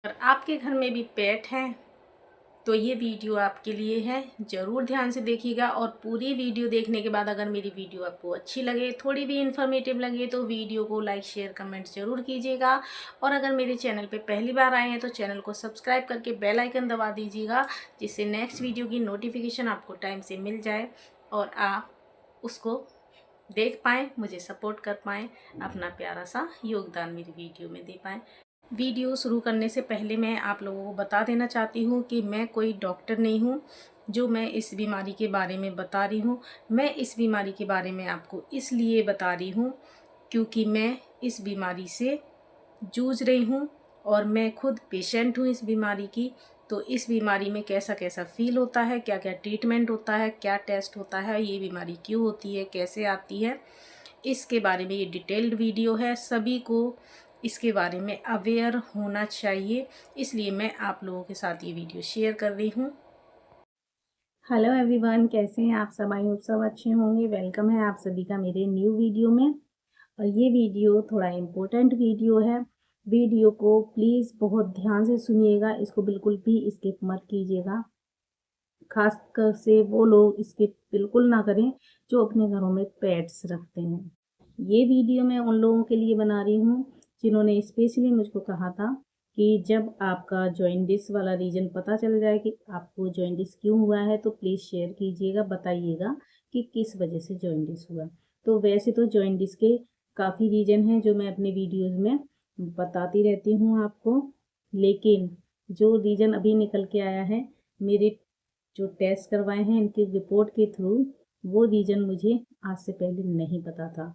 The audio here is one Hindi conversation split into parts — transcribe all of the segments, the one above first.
अगर आपके घर में भी पेट हैं तो ये वीडियो आपके लिए है। ज़रूर ध्यान से देखिएगा और पूरी वीडियो देखने के बाद अगर मेरी वीडियो आपको अच्छी लगे, थोड़ी भी इन्फॉर्मेटिव लगे तो वीडियो को लाइक शेयर कमेंट ज़रूर कीजिएगा। और अगर मेरे चैनल पे पहली बार आए हैं तो चैनल को सब्सक्राइब करके बेल आइकन दबा दीजिएगा, जिससे नेक्स्ट वीडियो की नोटिफिकेशन आपको टाइम से मिल जाए और आप उसको देख पाएँ, मुझे सपोर्ट कर पाएँ, अपना प्यारा सा योगदान मेरी वीडियो में दे पाएँ। वीडियो शुरू करने से पहले मैं आप लोगों को बता देना चाहती हूँ कि मैं कोई डॉक्टर नहीं हूँ जो मैं इस बीमारी के बारे में बता रही हूँ। मैं इस बीमारी के बारे में आपको इसलिए बता रही हूँ क्योंकि मैं इस बीमारी से जूझ रही हूँ और मैं खुद पेशेंट हूँ इस बीमारी की। तो इस बीमारी में कैसा कैसा फील होता है, क्या क्या ट्रीटमेंट होता है, क्या टेस्ट होता है, ये बीमारी क्यों होती है, कैसे आती है, इसके बारे में ये डिटेल्ड वीडियो है। सभी को इसके बारे में अवेयर होना चाहिए, इसलिए मैं आप लोगों के साथ ये वीडियो शेयर कर रही हूँ। हेलो एवरीवन, कैसे हैं आप सब? आई होप सब अच्छे होंगे। वेलकम है आप सभी का मेरे न्यू वीडियो में। और ये वीडियो थोड़ा इम्पोर्टेंट वीडियो है। वीडियो को प्लीज़ बहुत ध्यान से सुनिएगा, इसको बिल्कुल भी स्किप मत कीजिएगा। खासकर से वो लोग स्किप बिल्कुल ना करें जो अपने घरों में पेट्स रखते हैं। ये वीडियो मैं उन लोगों के लिए बना रही हूँ जिन्होंने स्पेशली मुझको कहा था कि जब आपका जॉइंटिस वाला रीज़न पता चल जाए कि आपको जॉइंटिस क्यों हुआ है तो प्लीज़ शेयर कीजिएगा, बताइएगा कि किस वजह से जॉइंटिस हुआ। तो वैसे तो जॉइंटिस के काफ़ी रीज़न हैं जो मैं अपने वीडियोज़ में बताती रहती हूँ आपको, लेकिन जो रीज़न अभी निकल के आया है मेरे जो टेस्ट करवाए हैं इनकी रिपोर्ट के थ्रू, वो रीज़न मुझे आज से पहले नहीं पता था।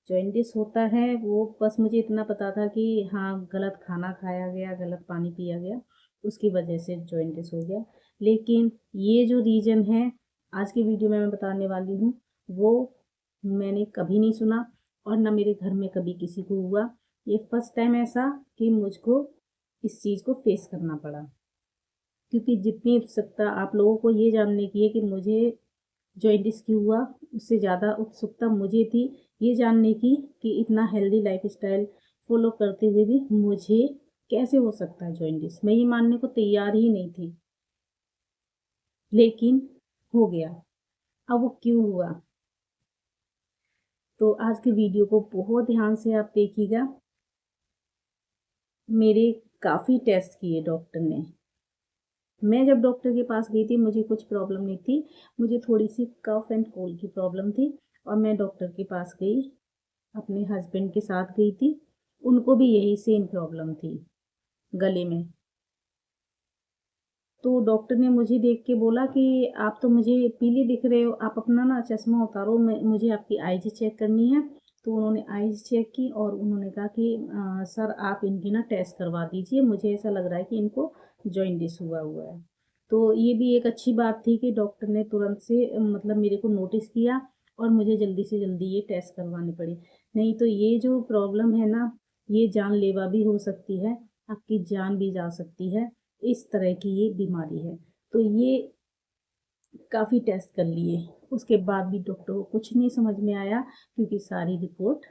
जॉइंटिस होता है वो बस मुझे इतना पता था कि हाँ, गलत खाना खाया गया, गलत पानी पिया गया, उसकी वजह से जॉइंटिस हो गया। लेकिन ये जो रीज़न है आज की वीडियो में मैं बताने वाली हूँ, वो मैंने कभी नहीं सुना और ना मेरे घर में कभी किसी को हुआ। ये फर्स्ट टाइम ऐसा कि मुझको इस चीज़ को फेस करना पड़ा, क्योंकि जितनी उत्सुकता आप लोगों को ये जानने की है कि मुझे जॉइंटिस क्यों हुआ, उससे ज़्यादा उत्सुकता मुझे थी ये जानने की कि इतना हेल्दी लाइफस्टाइल फॉलो करते हुए भी मुझे कैसे हो सकता है जॉइंटिस। मैं ये मानने को तैयार ही नहीं थी, लेकिन हो गया। अब वो क्यों हुआ, तो आज के वीडियो को बहुत ध्यान से आप देखिएगा। मेरे काफ़ी टेस्ट किए डॉक्टर ने। मैं जब डॉक्टर के पास गई थी मुझे कुछ प्रॉब्लम नहीं थी, मुझे थोड़ी सी कफ एंड कोल्ड की प्रॉब्लम थी और मैं डॉक्टर के पास गई, अपने हस्बैंड के साथ गई थी। उनको भी यही सेम प्रॉब्लम थी गले में। तो डॉक्टर ने मुझे देख के बोला कि आप तो मुझे पीले दिख रहे हो, आप अपना ना चश्मा उतारो, मैं मुझे आपकी आईज चेक करनी है। तो उन्होंने आईज चेक की और उन्होंने कहा कि सर आप इनकी ना टेस्ट करवा दीजिए, मुझे ऐसा लग रहा है कि इनको जॉइंटिस हुआ हुआ है। तो ये भी एक अच्छी बात थी कि डॉक्टर ने तुरंत से मतलब मेरे को नोटिस किया और मुझे जल्दी से जल्दी ये टेस्ट करवानी पड़ी। नहीं तो ये जो प्रॉब्लम है ना, ये जानलेवा भी हो सकती है, आपकी जान भी जा सकती है। इस तरह की ये बीमारी है। तो ये काफ़ी टेस्ट कर लिए, उसके बाद भी डॉक्टर को कुछ नहीं समझ में आया क्योंकि सारी रिपोर्ट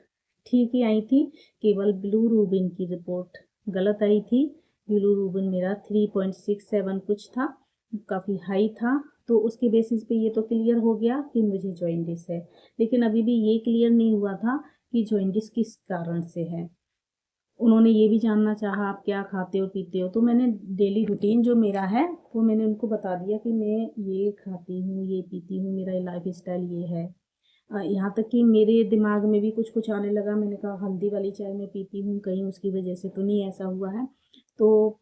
ठीक ही आई थी। केवल बिलीरुबिन की रिपोर्ट गलत आई थी। बिलीरुबिन मेरा 3.67 कुछ था, काफ़ी हाई था। तो उसके बेसिस पे ये तो क्लियर हो गया कि मुझे जॉइंटिस है, लेकिन अभी भी ये क्लियर नहीं हुआ था कि जॉइंटिस किस कारण से है। उन्होंने ये भी जानना चाहा आप क्या खाते हो पीते हो, तो मैंने डेली रूटीन जो मेरा है वो मैंने उनको बता दिया कि मैं ये खाती हूँ, ये पीती हूँ, मेरा लाइफ स्टाइल ये है। यहाँ तक कि मेरे दिमाग में भी कुछ कुछ आने लगा। मैंने कहा हल्दी वाली चाय मैं पीती हूँ, कहीं उसकी वजह से तो नहीं ऐसा हुआ है। तो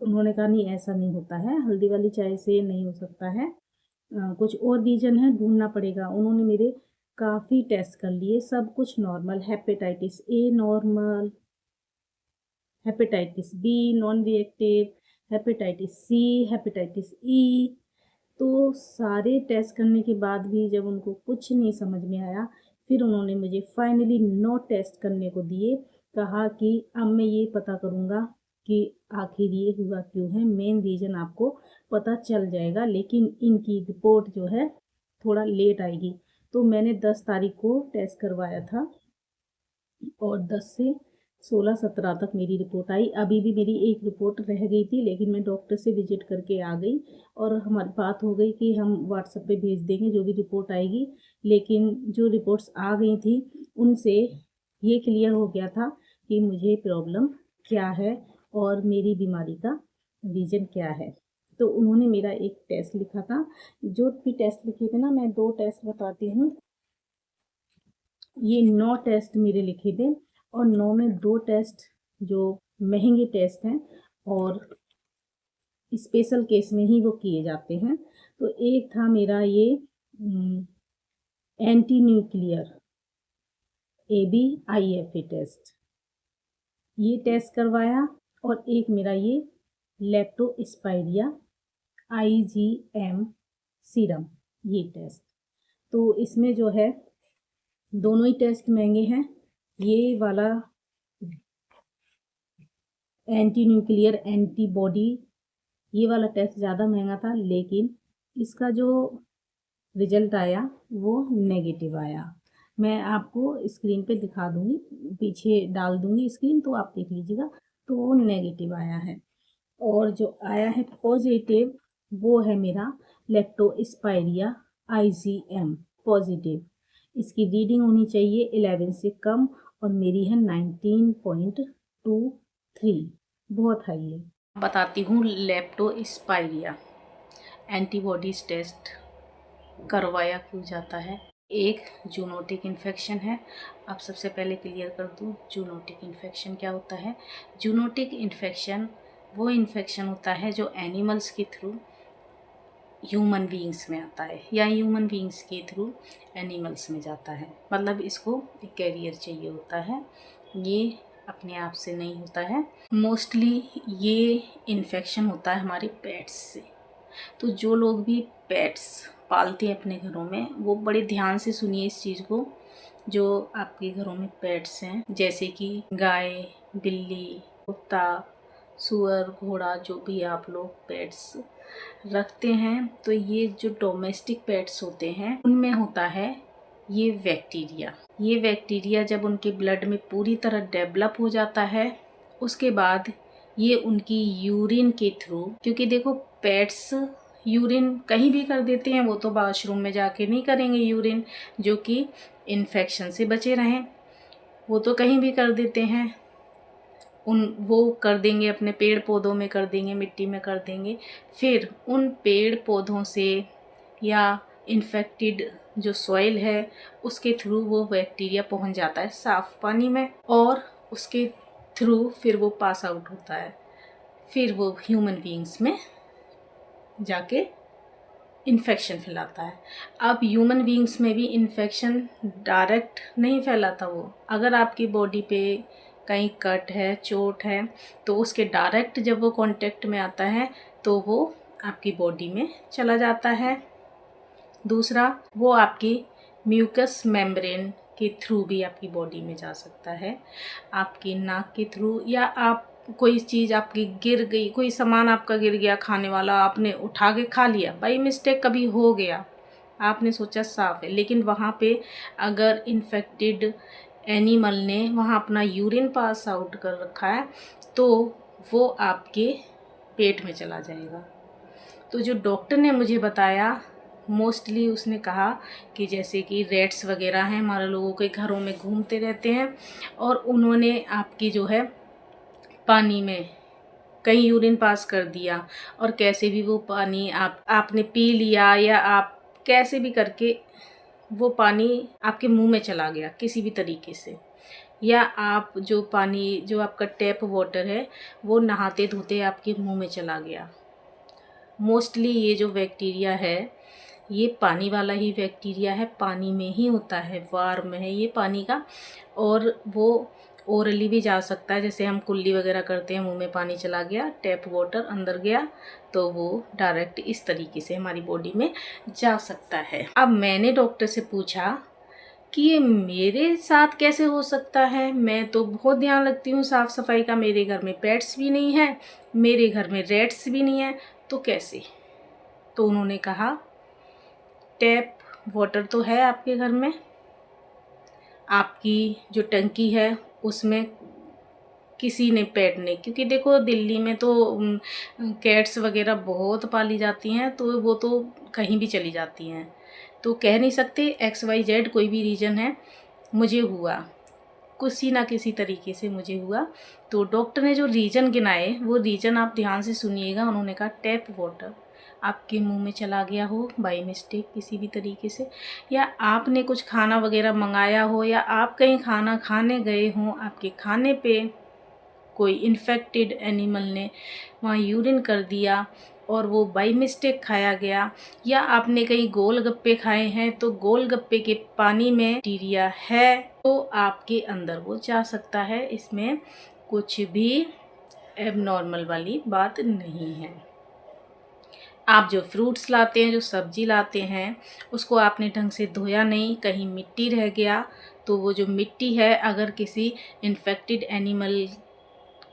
उन्होंने कहा नहीं, ऐसा नहीं होता है, हल्दी वाली चाय से नहीं हो सकता है, कुछ और रीजन है, ढूंढना पड़ेगा। उन्होंने मेरे काफ़ी टेस्ट कर लिए, सब कुछ normal, hepatitis A normal, hepatitis B non reactive, hepatitis C, hepatitis E. तो सारे टेस्ट करने के बाद भी जब उनको कुछ नहीं समझ में आया, फिर उन्होंने मुझे फाइनली 9 टेस्ट करने को दिए। कहा कि अब मैं ये पता करूँगा कि आखिर ये हुआ क्यों है, मेन रीज़न आपको पता चल जाएगा, लेकिन इनकी रिपोर्ट जो है थोड़ा लेट आएगी। तो मैंने 10 तारीख को टेस्ट करवाया था और 10 से 16-17 तक मेरी रिपोर्ट आई। अभी भी मेरी एक रिपोर्ट रह गई थी, लेकिन मैं डॉक्टर से विजिट करके आ गई और हमारी बात हो गई कि हम व्हाट्सएप पे भेज देंगे जो भी रिपोर्ट आएगी। लेकिन जो रिपोर्ट्स आ गई थी उनसे ये क्लियर हो गया था कि मुझे प्रॉब्लम क्या है और मेरी बीमारी का रीज़न क्या है। तो उन्होंने मेरा एक टेस्ट लिखा था। जो भी टेस्ट लिखे थे ना, मैं 2 टेस्ट बताती हूँ। ये 9 टेस्ट मेरे लिखे थे और 9 में 2 टेस्ट जो महंगे टेस्ट हैं और स्पेशल केस में ही वो किए जाते हैं। तो एक था मेरा ये एंटी न्यूक्लियर ABIFA टेस्ट, ये टेस्ट करवाया। और एक मेरा ये लेप्टोस्पाइरिया IgM सीरम, ये टेस्ट। तो इसमें जो है दोनों ही टेस्ट महंगे हैं। ये वाला एंटी न्यूक्लियर एंटीबॉडी, ये वाला टेस्ट ज़्यादा महंगा था, लेकिन इसका जो रिजल्ट आया वो नेगेटिव आया। मैं आपको स्क्रीन पे दिखा दूंगी, पीछे डाल दूंगी स्क्रीन, तो आप देख लीजिएगा। तो वो नेगेटिव आया है। और जो आया है पॉजिटिव वो है मेरा लेप्टोस्पाइरिया IgM पॉजिटिव। इसकी रीडिंग होनी चाहिए 11 से कम और मेरी है 19.23, बहुत हाई है। बताती हूँ लेप्टोस्पाइरिया एंटीबॉडीज टेस्ट करवाया क्यों जाता है। एक जूनोटिक इन्फेक्शन है। अब सबसे पहले क्लियर कर दूँ जूनोटिक इन्फेक्शन क्या होता है। जूनोटिक इन्फेक्शन वो इन्फेक्शन होता है जो एनिमल्स के थ्रू ह्यूमन बीइंग्स में आता है या ह्यूमन बीइंग्स के थ्रू एनिमल्स में जाता है। मतलब इसको एक कैरियर चाहिए होता है, ये अपने आप से नहीं होता है। मोस्टली ये इन्फेक्शन होता है हमारे पेट्स से। तो जो लोग भी पेट्स पालते हैं अपने घरों में, वो बड़े ध्यान से सुनिए इस चीज़ को। जो आपके घरों में पेट्स हैं जैसे कि गाय, बिल्ली, कुत्ता, सुअर, घोड़ा, जो भी आप लोग पेट्स रखते हैं, तो ये जो डोमेस्टिक पेट्स होते हैं उनमें होता है ये बैक्टीरिया। ये बैक्टीरिया जब उनके ब्लड में पूरी तरह डेवलप हो जाता है, उसके बाद ये उनकी यूरिन के थ्रू, क्योंकि देखो पेट्स यूरिन कहीं भी कर देते हैं, वो तो वॉशरूम में जाके नहीं करेंगे यूरिन, जो कि इन्फेक्शन से बचे रहें। वो तो कहीं भी कर देते हैं, वो कर देंगे अपने पेड़ पौधों में कर देंगे, मिट्टी में कर देंगे। फिर उन पेड़ पौधों से या इन्फेक्टेड जो सॉइल है उसके थ्रू वो बैक्टीरिया पहुंच जाता है साफ़ पानी में, और उसके थ्रू फिर वो पास आउट होता है। फिर वो ह्यूमन बीइंग्स में जाके इन्फेक्शन फैलाता है। अब ह्यूमन बीइंग्स में भी इन्फेक्शन डायरेक्ट नहीं फैलाता वो। अगर आपकी बॉडी पे कहीं कट है, चोट है, तो उसके डायरेक्ट जब वो कांटेक्ट में आता है तो वो आपकी बॉडी में चला जाता है। दूसरा, वो आपकी म्यूकस मेम्ब्रेन के थ्रू भी आपकी बॉडी में जा सकता है, आपकी नाक के थ्रू, या आप कोई चीज़ आपकी गिर गई, कोई सामान आपका गिर गया खाने वाला, आपने उठा के खा लिया, बाई मिस्टेक कभी हो गया, आपने सोचा साफ़ है, लेकिन वहाँ पे अगर इन्फेक्टेड एनिमल ने वहाँ अपना यूरिन पास आउट कर रखा है तो वो आपके पेट में चला जाएगा। तो जो डॉक्टर ने मुझे बताया, मोस्टली उसने कहा कि जैसे कि रेट्स वगैरह हैं हमारे लोगों के घरों में घूमते रहते हैं, और उन्होंने आपकी जो है पानी में कहीं यूरिन पास कर दिया, और कैसे भी वो पानी आपने पी लिया, या आप कैसे भी करके वो पानी आपके मुंह में चला गया किसी भी तरीके से, या आप जो पानी जो आपका टैप वाटर है वो नहाते धोते आपके मुंह में चला गया। मोस्टली ये जो बैक्टीरिया है ये पानी वाला ही बैक्टीरिया है, पानी में ही होता है, वार्म है ये पानी का, और वो ओरली भी जा सकता है। जैसे हम कुल्ली वगैरह करते हैं, मुंह में पानी चला गया, टैप वाटर अंदर गया, तो वो डायरेक्ट इस तरीके से हमारी बॉडी में जा सकता है। अब मैंने डॉक्टर से पूछा कि ये मेरे साथ कैसे हो सकता है, मैं तो बहुत ध्यान रखती हूँ साफ़ सफाई का, मेरे घर में पेट्स भी नहीं है, मेरे घर में रेट्स भी नहीं है, तो कैसे। तो उन्होंने कहा टैप वाटर तो है आपके घर में, आपकी जो टंकी है उसमें किसी ने पेट ने, क्योंकि देखो दिल्ली में तो कैट्स वगैरह बहुत पाली जाती हैं, तो वो तो कहीं भी चली जाती हैं, तो कह नहीं सकते XYZ कोई भी रीज़न है, मुझे हुआ किसी ना किसी तरीके से मुझे हुआ। तो डॉक्टर ने जो रीज़न गिनाए वो रीज़न आप ध्यान से सुनिएगा। उन्होंने कहा टैप वाटर आपके मुंह में चला गया हो बाय मिस्टेक किसी भी तरीके से, या आपने कुछ खाना वगैरह मंगाया हो, या आप कहीं खाना खाने गए हों, आपके खाने पे कोई इन्फेक्टेड एनिमल ने वहाँ यूरिन कर दिया और वो बाय मिस्टेक खाया गया, या आपने कहीं गोलगप्पे खाए हैं तो गोलगप्पे के पानी में बैक्टीरिया है तो आपके अंदर वो जा सकता है। इसमें कुछ भी एबनॉर्मल वाली बात नहीं है। आप जो फ्रूट्स लाते हैं, जो सब्जी लाते हैं, उसको आपने ढंग से धोया नहीं, कहीं मिट्टी रह गया तो वो जो मिट्टी है अगर किसी इन्फेक्टेड एनिमल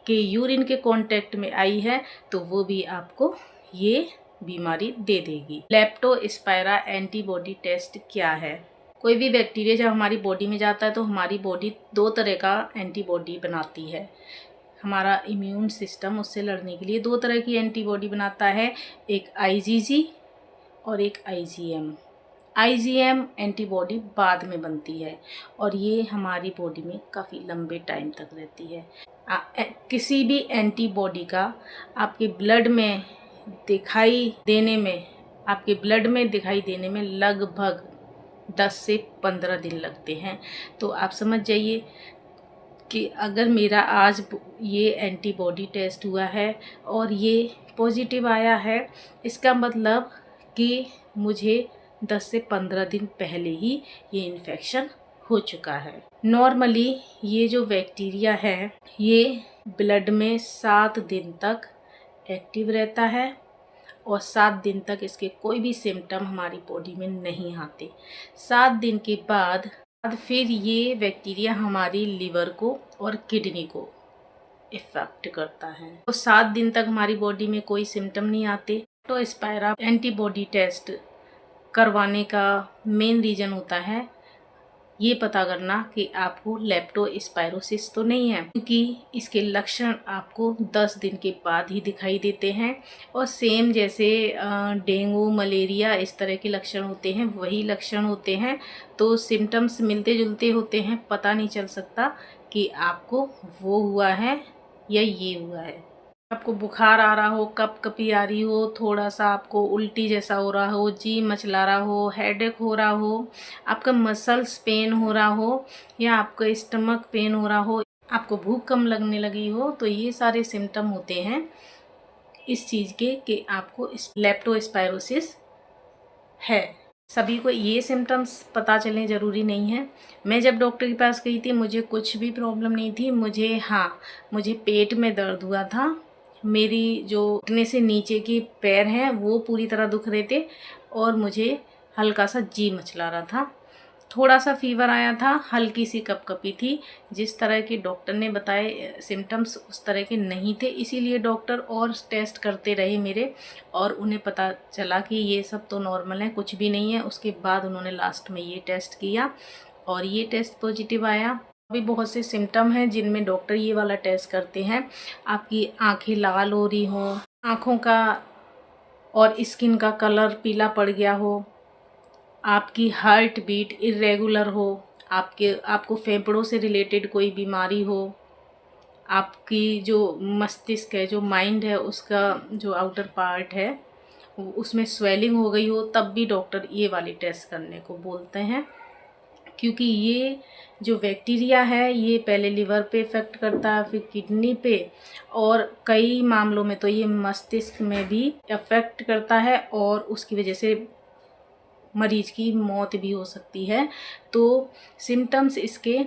के यूरिन के कांटेक्ट में आई है तो वो भी आपको ये बीमारी दे देगी। लेप्टोस्पाइरा एंटीबॉडी टेस्ट क्या है? कोई भी बैक्टीरिया जब हमारी बॉडी में जाता है तो हमारी बॉडी 2 तरह का एंटीबॉडी बनाती है। हमारा इम्यून सिस्टम उससे लड़ने के लिए 2 तरह की एंटीबॉडी बनाता है, एक IgG और एक IgM। IgM एंटीबॉडी बाद में बनती है और ये हमारी बॉडी में काफ़ी लंबे टाइम तक रहती है। किसी भी एंटीबॉडी का आपके ब्लड में दिखाई देने में लगभग 10 से 15 दिन लगते हैं। तो आप समझ जाइए कि अगर मेरा आज ये एंटीबॉडी टेस्ट हुआ है और ये पॉजिटिव आया है, इसका मतलब कि मुझे 10 से 15 दिन पहले ही ये इन्फेक्शन हो चुका है। नॉर्मली ये जो बैक्टीरिया है ये ब्लड में 7 दिन तक एक्टिव रहता है और 7 दिन तक इसके कोई भी सिम्टम हमारी बॉडी में नहीं आते। 7 दिन के बाद फिर ये बैक्टीरिया हमारी लिवर को और किडनी को इफेक्ट करता है। तो 7 दिन तक हमारी बॉडी में कोई सिम्टम नहीं आते। तो स्पायरा एंटीबॉडी टेस्ट करवाने का मेन रीज़न होता है ये पता करना कि आपको लेप्टोस्पाइरोसिस तो नहीं है, क्योंकि इसके लक्षण आपको 10 दिन के बाद ही दिखाई देते हैं और सेम जैसे डेंगू मलेरिया इस तरह के लक्षण होते हैं वही लक्षण होते हैं। तो सिम्टम्स मिलते जुलते होते हैं, पता नहीं चल सकता कि आपको वो हुआ है या ये हुआ है। आपको बुखार आ रहा हो, कपकपी आ रही हो, थोड़ा सा आपको उल्टी जैसा हो रहा हो, जी मचला रहा हो, हेडेक हो रहा हो, आपका मसल्स पेन हो रहा हो या आपका स्टमक पेन हो रहा हो, आपको भूख कम लगने लगी हो, तो ये सारे सिम्टम होते हैं इस चीज़ के कि आपको लेप्टोस्पाइरोसिस है। सभी को ये सिम्टम्स पता चलें ज़रूरी नहीं है। मैं जब डॉक्टर के पास गई थी मुझे कुछ भी प्रॉब्लम नहीं थी। मुझे पेट में दर्द हुआ था, मेरी जो घुटने से नीचे के पैर हैं वो पूरी तरह दुख रहे थे और मुझे हल्का सा जी मचला रहा था, थोड़ा सा फीवर आया था, हल्की सी कपकपी थी। जिस तरह के डॉक्टर ने बताए सिम्टम्स उस तरह के नहीं थे, इसीलिए डॉक्टर और टेस्ट करते रहे मेरे और उन्हें पता चला कि ये सब तो नॉर्मल है, कुछ भी नहीं है। उसके बाद उन्होंने लास्ट में ये टेस्ट किया और ये टेस्ट पॉजिटिव आया। अभी बहुत से सिम्टम हैं जिनमें डॉक्टर ये वाला टेस्ट करते हैं। आपकी आंखें लाल हो रही हो, आँखों का और स्किन का कलर पीला पड़ गया हो, आपकी हार्ट बीट इरेगुलर हो, आपको फेफड़ों से रिलेटेड कोई बीमारी हो, आपकी जो मस्तिष्क है, जो माइंड है, उसका जो आउटर पार्ट है उसमें स्वेलिंग हो गई हो, तब भी डॉक्टर ये वाली टेस्ट करने को बोलते हैं। क्योंकि ये जो बैक्टीरिया है ये पहले लिवर पे इफ़ेक्ट करता है, फिर किडनी पे और कई मामलों में तो ये मस्तिष्क में भी इफ़ेक्ट करता है और उसकी वजह से मरीज की मौत भी हो सकती है। तो सिम्टम्स इसके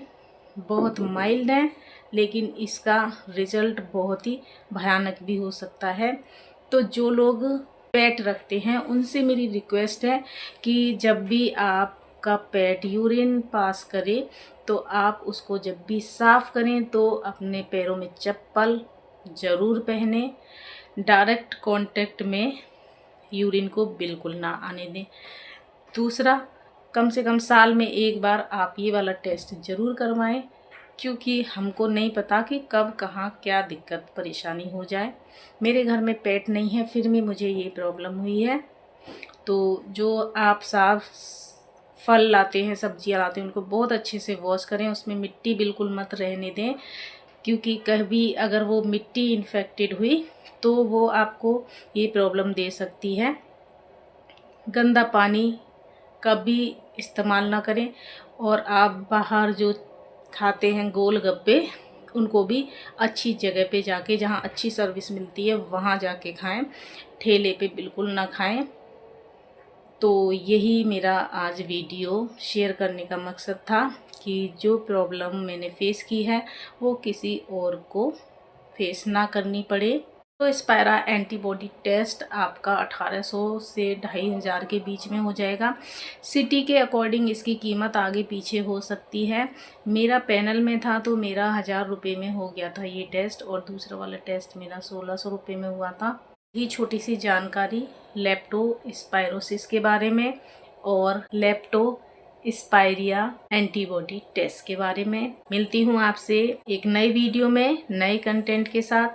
बहुत माइल्ड हैं लेकिन इसका रिजल्ट बहुत ही भयानक भी हो सकता है। तो जो लोग पेट रखते हैं उनसे मेरी रिक्वेस्ट है कि जब भी आपका पेट यूरिन पास करे तो आप उसको जब भी साफ़ करें तो अपने पैरों में चप्पल ज़रूर पहने, डायरेक्ट कांटेक्ट में यूरिन को बिल्कुल ना आने दें। दूसरा, कम से कम साल में एक बार आप ये वाला टेस्ट ज़रूर करवाएं क्योंकि हमको नहीं पता कि कब कहाँ क्या दिक्कत परेशानी हो जाए। मेरे घर में पेट नहीं है, फिर भी मुझे ये प्रॉब्लम हुई है। तो जो आप साफ फल लाते हैं, सब्जियां लाते हैं, उनको बहुत अच्छे से वॉश करें, उसमें मिट्टी बिल्कुल मत रहने दें, क्योंकि कभी अगर वो मिट्टी इन्फेक्टेड हुई तो वो आपको ये प्रॉब्लम दे सकती है। गंदा पानी कभी इस्तेमाल ना करें। और आप बाहर जो खाते हैं गोलगप्पे, उनको भी अच्छी जगह पे जाके, जहाँ अच्छी सर्विस मिलती है वहाँ जाके खाएं, ठेले पे बिल्कुल ना खाएं। तो यही मेरा आज वीडियो शेयर करने का मकसद था कि जो प्रॉब्लम मैंने फेस की है वो किसी और को फेस ना करनी पड़े। तो स्पायरा एंटीबॉडी टेस्ट आपका 1800 से 2500 के बीच में हो जाएगा। सिटी के अकॉर्डिंग इसकी कीमत आगे पीछे हो सकती है। मेरा पैनल में था तो मेरा 1000 रुपये में हो गया था ये टेस्ट, और दूसरा वाला टेस्ट मेरा 1600 रुपये में हुआ था। ये छोटी सी जानकारी लेप्टोस्पायरोसिस के बारे में और लेप्टोस्पायरिया एंटीबॉडी टेस्ट के बारे में। मिलती हूँ आपसे एक नए वीडियो में नए कंटेंट के साथ,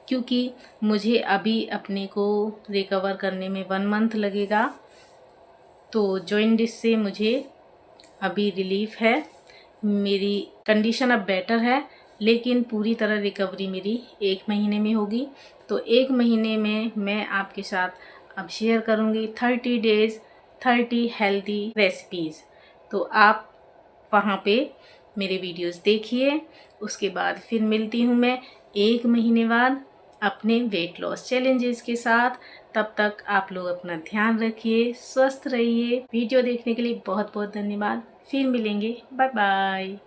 क्योंकि मुझे अभी अपने को रिकवर करने में 1 मंथ लगेगा। तो जॉइंटिस से मुझे अभी रिलीफ है, मेरी कंडीशन अब बेटर है, लेकिन पूरी तरह रिकवरी मेरी 1 महीने में होगी। तो 1 महीने में मैं आपके साथ अब शेयर करूँगी 30 डेज़ 30 हेल्दी रेसिपीज़। तो आप वहाँ पे मेरे वीडियोस देखिए। उसके बाद फिर मिलती हूँ मैं 1 महीने बाद अपने वेट लॉस चैलेंजेस के साथ। तब तक आप लोग अपना ध्यान रखिए, स्वस्थ रहिए। वीडियो देखने के लिए बहुत बहुत धन्यवाद। फिर मिलेंगे, बाय बाय।